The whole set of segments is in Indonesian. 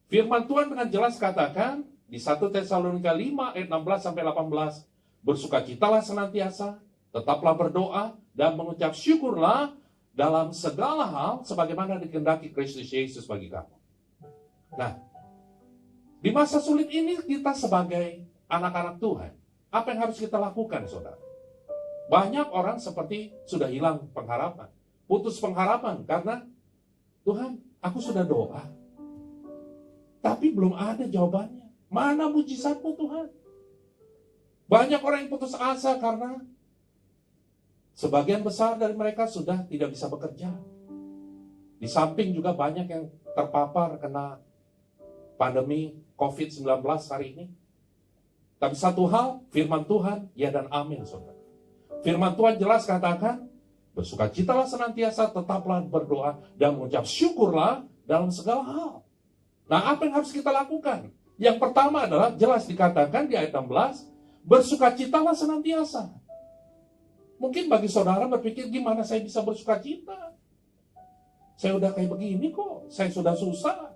Firman Tuhan dengan jelas katakan di 1 Tesalonika 5 ayat 16 sampai 18, bersukacitalah senantiasa, tetaplah berdoa dan mengucap syukurlah dalam segala hal sebagaimana dikehendaki Kristus Yesus bagi kamu. Nah, di masa sulit ini kita sebagai anak-anak Tuhan, apa yang harus kita lakukan, saudara? Banyak orang seperti sudah hilang pengharapan, putus pengharapan karena Tuhan, aku sudah doa, tapi belum ada jawabannya. Mana mujizatmu Tuhan? Banyak orang yang putus asa karena sebagian besar dari mereka sudah tidak bisa bekerja. Di samping juga banyak yang terpapar kena pandemi COVID-19 hari ini. Tapi satu hal, firman Tuhan, ya dan amin, saudara. Firman Tuhan jelas katakan, bersukacitalah senantiasa, tetaplah berdoa, dan mengucap syukurlah dalam segala hal. Nah, apa yang harus kita lakukan? Yang pertama adalah, jelas dikatakan di ayat 16, bersukacitalah senantiasa. Mungkin bagi saudara berpikir, gimana saya bisa bersukacita? Saya udah kayak begini kok, saya sudah susah.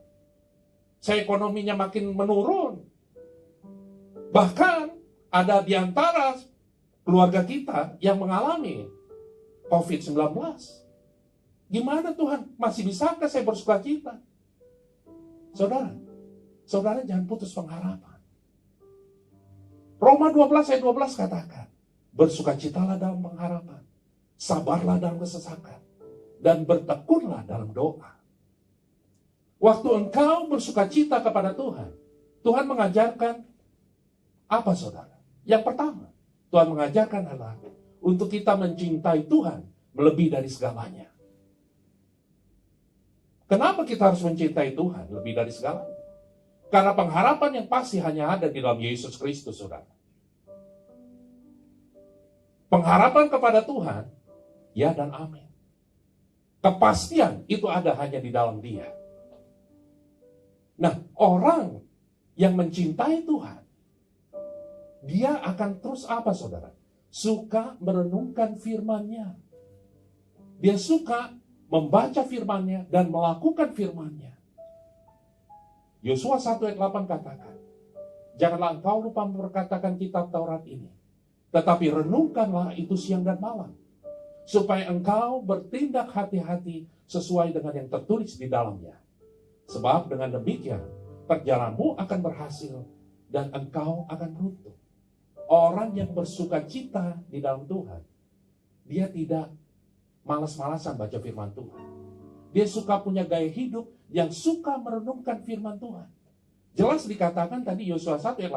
Saya ekonominya makin menurun. Bahkan ada di antara keluarga kita yang mengalami COVID-19. Gimana Tuhan? Masih bisakah saya bersukacita? Saudara jangan putus pengharapan. Roma 12 ayat 12 katakan, bersukacitalah dalam pengharapan, sabarlah dalam kesesakan, dan bertekunlah dalam doa. Waktu engkau bersukacita kepada Tuhan, Tuhan mengajarkan apa, saudara? Yang pertama, Tuhan mengajarkan adalah untuk kita mencintai Tuhan melebihi dari segalanya. Kenapa kita harus mencintai Tuhan lebih dari segalanya? Karena pengharapan yang pasti hanya ada di dalam Yesus Kristus, saudara. Pengharapan kepada Tuhan, ya dan amin. Kepastian itu ada hanya di dalam Dia. Nah, orang yang mencintai Tuhan, dia akan terus apa, saudara? Suka merenungkan firman-Nya. Dia suka membaca firman-Nya dan melakukan firman-Nya. Yosua 1 ayat 8 katakan, janganlah engkau lupa memperkatakan kitab Taurat ini, tetapi renungkanlah itu siang dan malam, supaya engkau bertindak hati-hati sesuai dengan yang tertulis di dalamnya. Sebab dengan demikian, perjalananmu akan berhasil dan engkau akan beruntung. Orang yang bersukacita di dalam Tuhan, dia tidak malas-malasan baca firman Tuhan. Dia suka punya gaya hidup yang suka merenungkan firman Tuhan. Jelas dikatakan tadi Yosua 1 ayat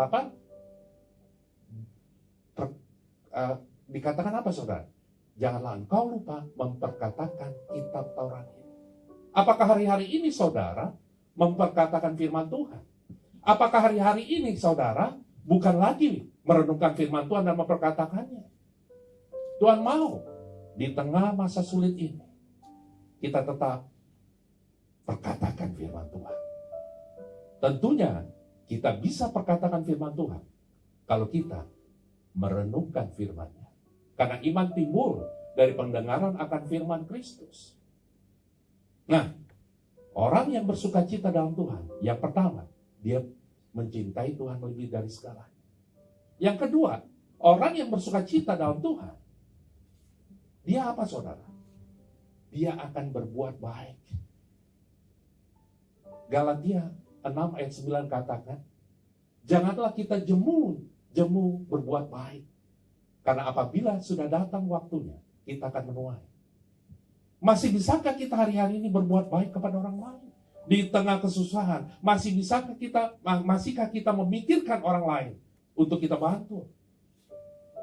8, dikatakan apa, saudara? Janganlah engkau lupa memperkatakan kitab Taurat ini. Apakah hari-hari ini saudara memperkatakan firman Tuhan? Apakah hari-hari ini saudara bukan lagi merenungkan firman Tuhan dan memperkatakannya? Tuhan mau di tengah masa sulit ini kita tetap perkatakan firman Tuhan. Tentunya kita bisa perkatakan firman Tuhan kalau kita merenungkan firman-Nya. Karena iman timbul dari pendengaran akan firman Kristus. Nah, orang yang bersukacita dalam Tuhan, yang pertama, dia mencintai Tuhan lebih dari segalanya. Yang kedua, orang yang bersukacita dalam Tuhan, dia apa, saudara? Dia akan berbuat baik. Galatia 6 ayat 9 katakan, janganlah kita jemu berbuat baik. Karena apabila sudah datang waktunya, kita akan menuai. Masih bisakah kita hari-hari ini berbuat baik kepada orang lain? Di tengah kesusahan, masihkah kita memikirkan orang lain untuk kita bantu?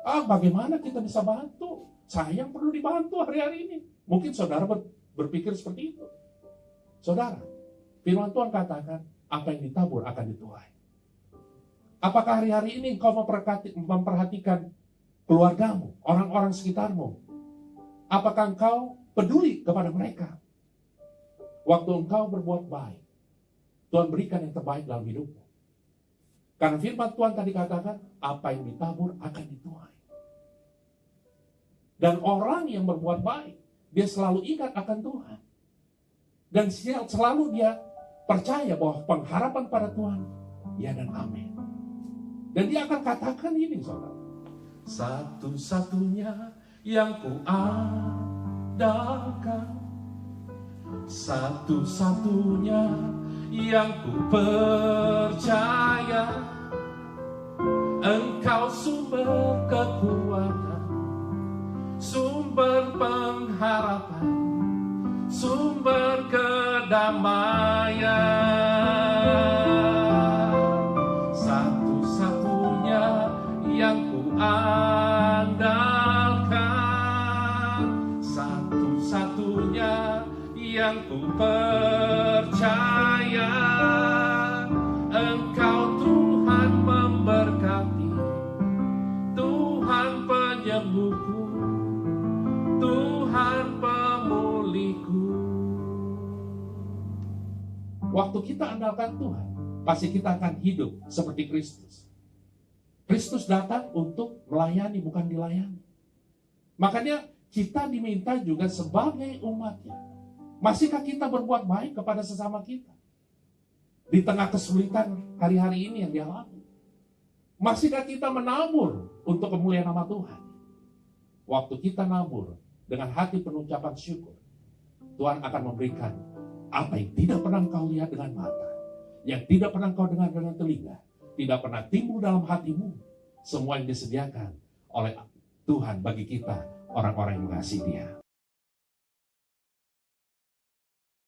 Bagaimana kita bisa bantu? Saya yang perlu dibantu hari-hari ini. Mungkin saudara berpikir seperti itu. Saudara, firman Tuhan katakan, apa yang ditabur akan dituai. Apakah hari-hari ini engkau memperhatikan keluargamu, orang-orang sekitarmu? Apakah engkau peduli kepada mereka? Waktu engkau berbuat baik, Tuhan berikan yang terbaik dalam hidupmu. Karena firman Tuhan tadi katakan, apa yang ditabur akan dituai. Dan orang yang berbuat baik, dia selalu ingat akan Tuhan. Dan selalu dia percaya bahwa pengharapan pada Tuhan, ya dan amin. Dan dia akan katakan ini, saudara. Satu-satunya yang kuandalkan, satu-satunya yang ku percaya, Engkau sumber kekuatan, sumber pengharapan, sumber kedamaian. Satu-satunya yang ku andalkan, satu-satunya yang ku percaya, Engkau Tuhan memberkati, Tuhan penyembuhku, Tuhan pemulihku. Waktu kita andalkan Tuhan, pasti kita akan hidup seperti Kristus. Kristus datang untuk melayani, bukan dilayani. Makanya kita diminta juga sebagai umatnya. Masihkah kita berbuat baik kepada sesama kita? Di tengah kesulitan hari-hari ini yang dialami. Masihkah kita menabur untuk kemuliaan nama Tuhan? Waktu kita nabur dengan hati penuh ucapan syukur, Tuhan akan memberikan apa yang tidak pernah engkau lihat dengan mata, yang tidak pernah engkau dengar dengan telinga, tidak pernah timbul dalam hatimu. Semua yang disediakan oleh Tuhan bagi kita, orang-orang yang mengasihi Dia.